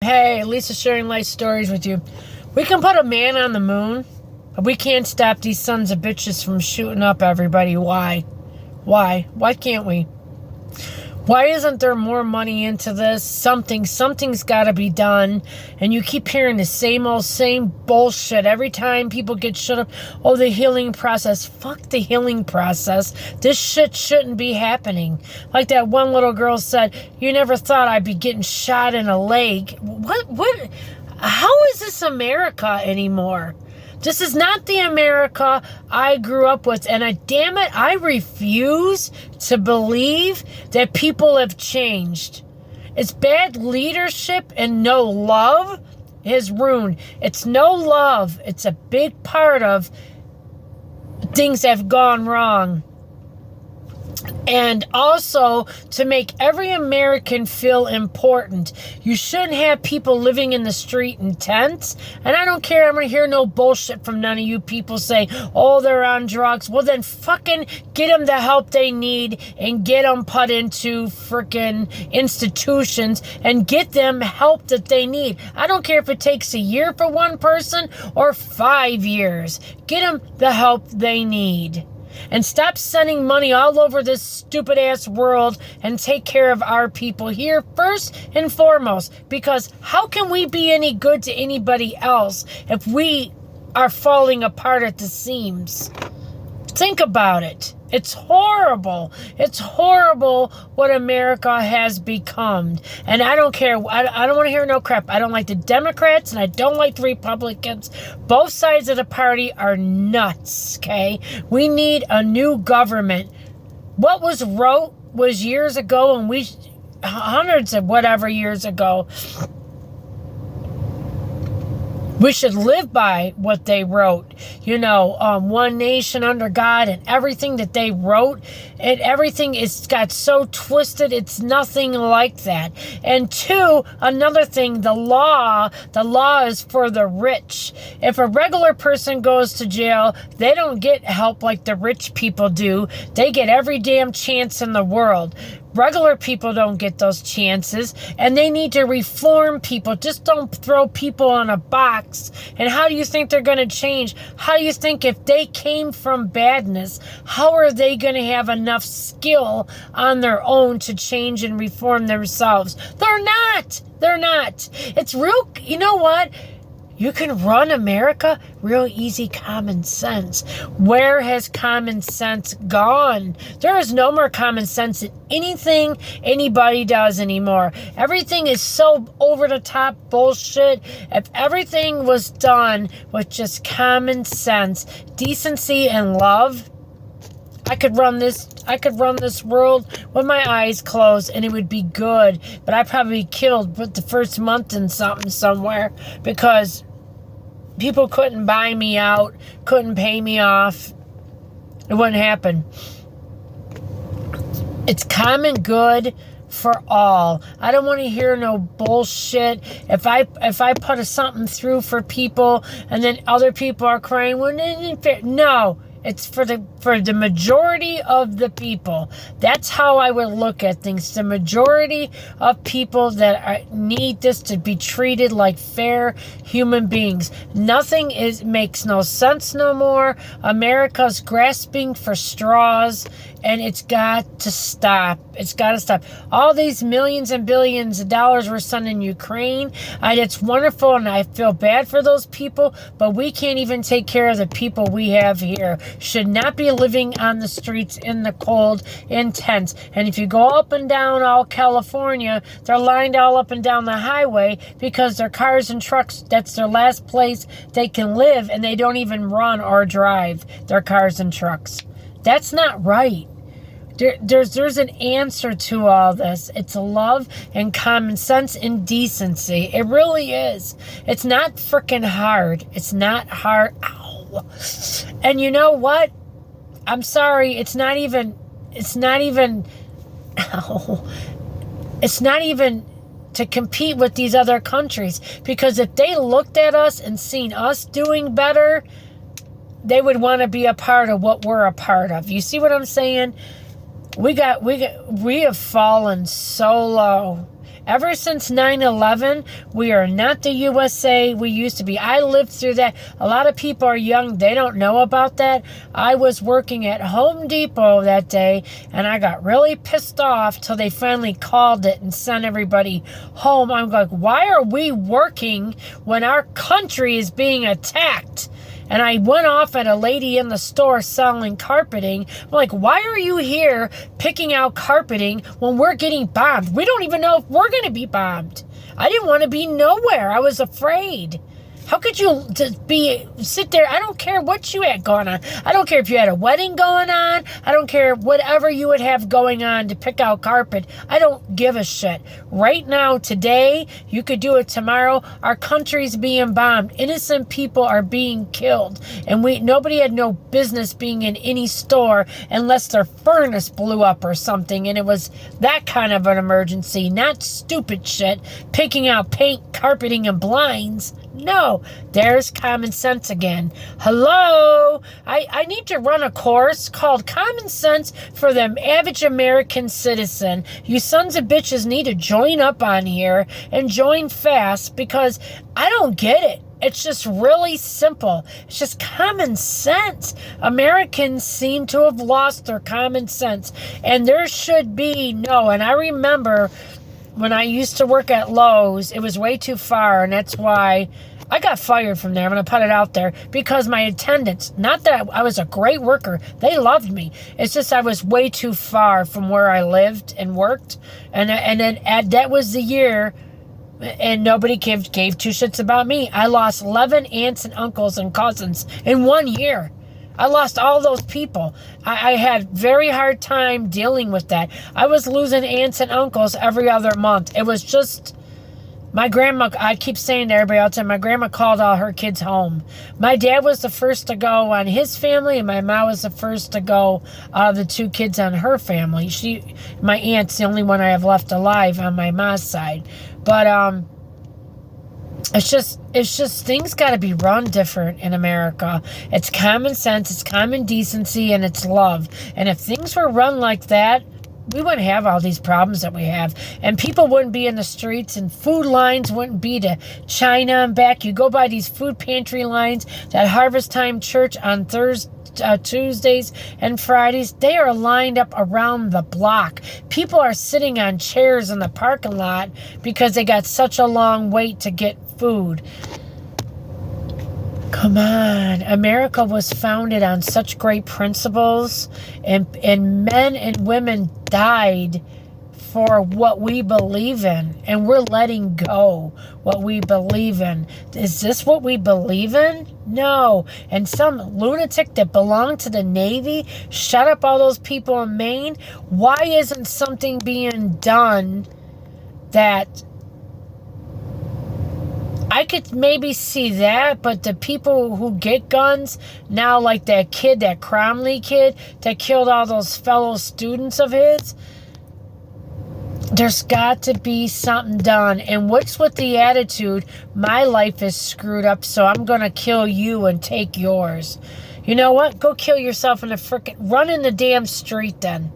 Hey, Lisa sharing life stories with you. We can put a man on the moon, but we can't stop these sons of bitches from shooting up everybody. Why? Why can't we? Why isn't there more money into this? Something's got to be done. And you keep hearing the same bullshit every time people get shut up. Oh, the healing process. Fuck the healing process. This shit shouldn't be happening. Like that one little girl said, you never thought I'd be getting shot in a leg. What? How is this America anymore? This is not the America I grew up with. And damn it, I refuse to believe that people have changed. It's bad leadership and no love has ruined. It's no love. It's a big part of things that have gone wrong. And also to make every American feel important. You shouldn't have people living in the street in tents. And I don't care. I'm going to hear no bullshit from none of you people saying, oh, they're on drugs. Well, then fucking get them the help they need and get them put into freaking institutions and get them help that they need. I don't care if it takes a year for one person or 5 years. Get them the help they need. And stop sending money all over this stupid ass world and take care of our people here first and foremost. Because how can we be any good to anybody else if we are falling apart at the seams? Think about it. It's horrible. It's horrible what America has become. And I don't care. I don't want to hear no crap. I don't like the Democrats and I don't like the Republicans. Both sides of the party are nuts, okay? We need a new government. What was wrote was years ago, and hundreds of whatever years ago. We should live by what they wrote, one nation under God, and everything that they wrote, and everything is got so twisted. It's nothing like that. And two, another thing, the law is for the rich. If a regular person goes to jail, they don't get help like the rich people do. They get every damn chance in the world. Regular people don't get those chances, and they need to reform people. Just don't throw people in a box. And how do you think they're going to change? How do you think if they came from badness, how are they going to have enough skill on their own to change and reform themselves? They're not. It's real, you know what? You can run America real easy, common sense. Where has common sense gone? There is no more common sense in anything anybody does anymore. Everything is so over the top bullshit. If everything was done with just common sense, decency, and love, I could run this world with my eyes closed and it would be good. But I'd probably be killed with the first month in something somewhere because people couldn't buy me out, couldn't pay me off. It wouldn't happen. It's common good for all. I don't want to hear no bullshit. If I put something through for people and then other people are crying, well, no. It's for the majority of the people. That's how I would look at things. The majority of people that need this to be treated like fair human beings. Nothing makes no sense no more. America's grasping for straws, and it's got to stop. It's got to stop. All these millions and billions of dollars we're sending Ukraine, and it's wonderful, and I feel bad for those people, but we can't even take care of the people we have here. Should not be living on the streets in the cold, in tents. And if you go up and down all California, they're lined all up and down the highway because their cars and trucks, that's their last place they can live, and they don't even run or drive their cars and trucks. That's not right. There's an answer to all this. It's love and common sense and decency. It really is. It's not freaking hard. It's not hard. Ow. And you know what? I'm sorry. It's not even to compete with these other countries. Because if they looked at us and seen us doing better, they would want to be a part of what we're a part of. You see what I'm saying? We have fallen so low. Ever since 9/11, we are not the USA we used to be. I lived through that. A lot of people are young. They don't know about that. I was working at Home Depot that day, and I got really pissed off till they finally called it and sent everybody home. I'm like, why are we working when our country is being attacked? And I went off at a lady in the store selling carpeting. I'm like, why are you here picking out carpeting when we're getting bombed? We don't even know if we're going to be bombed. I didn't want to be nowhere. I was afraid. How could you sit there? I don't care what you had going on. I don't care if you had a wedding going on. I don't care whatever you would have going on to pick out carpet. I don't give a shit. Right now, today, you could do it tomorrow. Our country's being bombed. Innocent people are being killed. And nobody had no business being in any store unless their furnace blew up or something. And it was that kind of an emergency, not stupid shit, picking out paint, carpeting, and blinds. No, there's common sense again. Hello? I need to run a course called Common Sense for the Average American Citizen. You sons of bitches need to join up on here and join fast because I don't get it. It's just really simple. It's just common sense. Americans seem to have lost their common sense. And there should be and I remember when I used to work at Lowe's, it was way too far, and that's why I got fired from there. I'm going to put it out there because my attendance, not that I was a great worker, they loved me. It's just I was way too far from where I lived and worked, and then that was the year, and nobody gave two shits about me. I lost 11 aunts and uncles and cousins in 1 year. I lost all those people. I had very hard time dealing with that. I was losing aunts and uncles every other month. It was just, my grandma, I keep saying to everybody all the time, my grandma called all her kids home. My dad was the first to go on his family, and my mom was the first to go out of the two kids on her family. My aunt's the only one I have left alive on my mom's side. But, it's just things got to be run different in America. It's common sense, it's common decency, and it's love. And if things were run like that, we wouldn't have all these problems that we have. And people wouldn't be in the streets, and food lines wouldn't be to China and back. You go by these food pantry lines that Harvest Time Church on Tuesdays and Fridays, they are lined up around the block. People are sitting on chairs in the parking lot because they got such a long wait to get food. Come on. America was founded on such great principles, and men and women died for what we believe in, and we're letting go what we believe in. Is this what we believe in? No. And some lunatic that belonged to the Navy shut up all those people in Maine. Why isn't something being done that I could maybe see that, but the people who get guns now, like that kid, that Cromley kid that killed all those fellow students of his, there's got to be something done. And what's with the attitude, my life is screwed up, so I'm going to kill you and take yours? You know what? Go kill yourself in the run in the damn street then.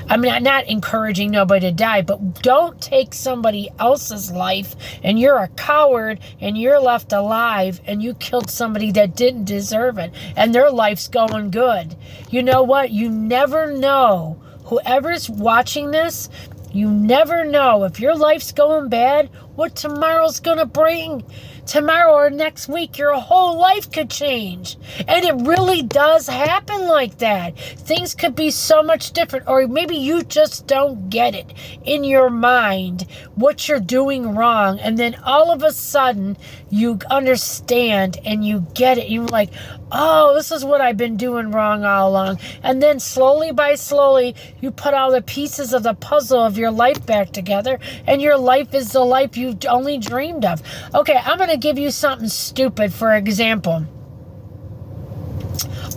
I mean, I'm not encouraging nobody to die, but don't take somebody else's life, and you're a coward, and you're left alive, and you killed somebody that didn't deserve it, and their life's going good. You know what? You never know. Whoever's watching this, you never know if your life's going bad, what tomorrow's going to bring. Tomorrow or next week, your whole life could change. And it really does happen like that. Things could be so much different. Or maybe you just don't get it in your mind what you're doing wrong. And then all of a sudden, you understand and you get it. You're like, oh, this is what I've been doing wrong all along. And then slowly by slowly, you put all the pieces of the puzzle of your life back together. And your life is the life you only dreamed of. Okay, I'm going to give you something stupid. For example,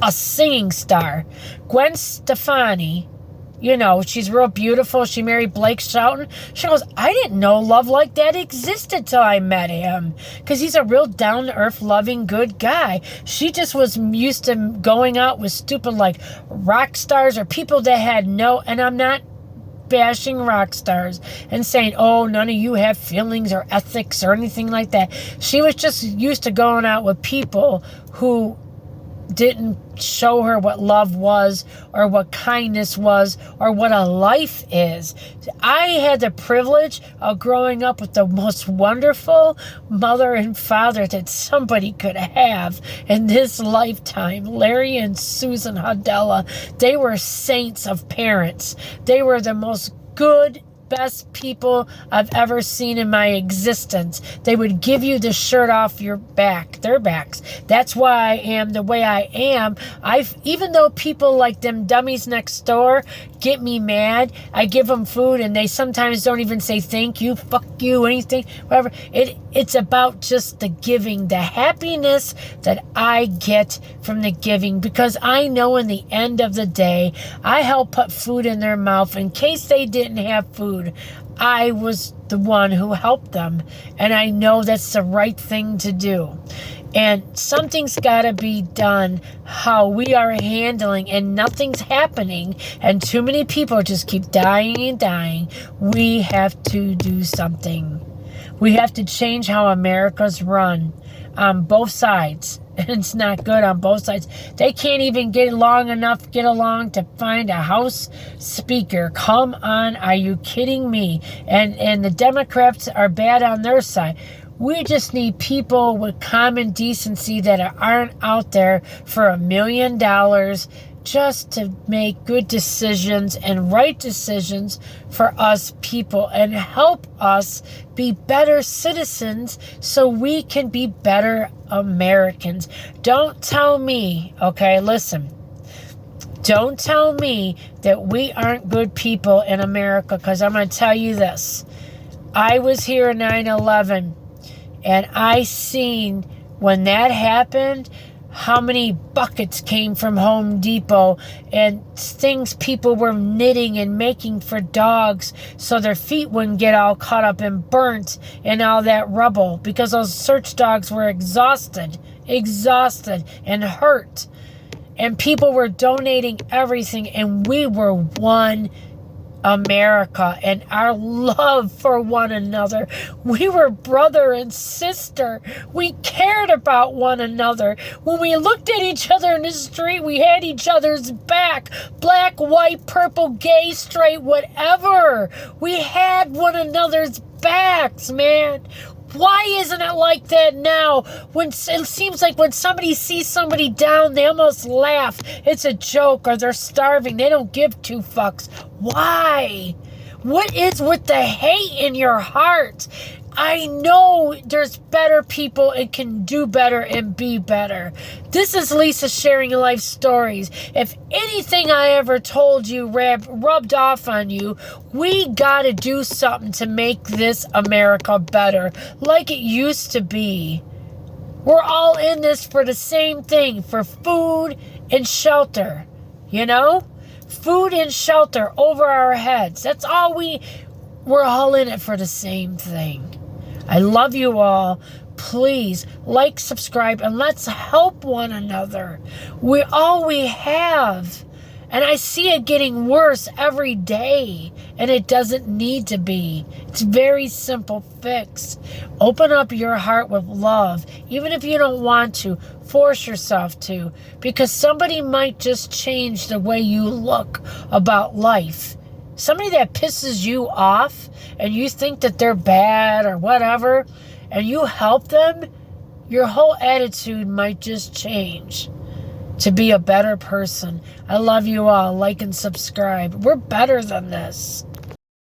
a singing star, Gwen Stefani. You know, she's real beautiful. She married Blake Shelton. She goes, I didn't know love like that existed till I met him. Because he's a real down-to-earth, loving, good guy. She just was used to going out with stupid, like, rock stars or people that had no... And I'm not bashing rock stars and saying, oh, none of you have feelings or ethics or anything like that. She was just used to going out with people who didn't show her what love was or what kindness was or what a life is. I had the privilege of growing up with the most wonderful mother and father that somebody could have in this lifetime. Larry and Susan Hodella, they were saints of parents. They were the most good, best people I've ever seen in my existence. They would give you the shirt off your back, their backs. That's why I am the way I am. Even though people like them dummies next door get me mad, I give them food and they sometimes don't even say thank you, fuck you, anything, whatever. It's about just the giving, the happiness that I get from the giving, because I know in the end of the day, I helped put food in their mouth in case they didn't have food. I was the one who helped them, and I know that's the right thing to do. And something's got to be done how we are handling, and nothing's happening, and too many people just keep dying and dying. We have to do something. We have to change how America's run on both sides. And it's not good on both sides. They can't even get along to find a House Speaker. Come on, are you kidding me? And the Democrats are bad on their side. We just need people with common decency that aren't out there for $1 million just to make good decisions and right decisions for us people and help us be better citizens so we can be better Americans. Don't tell me, okay, listen. Don't tell me that we aren't good people in America, because I'm going to tell you this. I was here in 9/11, and I seen when that happened how many buckets came from Home Depot and things people were knitting and making for dogs so their feet wouldn't get all caught up and burnt in all that rubble, because those search dogs were exhausted and hurt. And people were donating everything, and we were one America and our love for one another. We were brother and sister. We cared about one another. When we looked at each other in the street, we had each other's back. Black, white, purple, gay, straight, whatever. We had one another's backs, man. Why isn't it like that now? When it seems like when somebody sees somebody down, they almost laugh. It's a joke, or they're starving. They don't give two fucks. Why? What is with the hate in your heart? I know there's better people and can do better and be better. This is Lisa sharing life stories. If anything I ever told you rubbed off on you, we got to do something to make this America better, like it used to be. We're all in this for the same thing, for food and shelter, you know? Food and shelter over our heads. That's all we're all in it for the same thing. I love you all. Please like, subscribe, and let's help one another. We're all we have. And I see it getting worse every day, and it doesn't need to be. It's a very simple fix. Open up your heart with love, even if you don't want to. Force yourself to, because somebody might just change the way you look about life. Somebody that pisses you off and you think that they're bad or whatever, and you help them, your whole attitude might just change to be a better person. I love you all. Like and subscribe. We're better than this.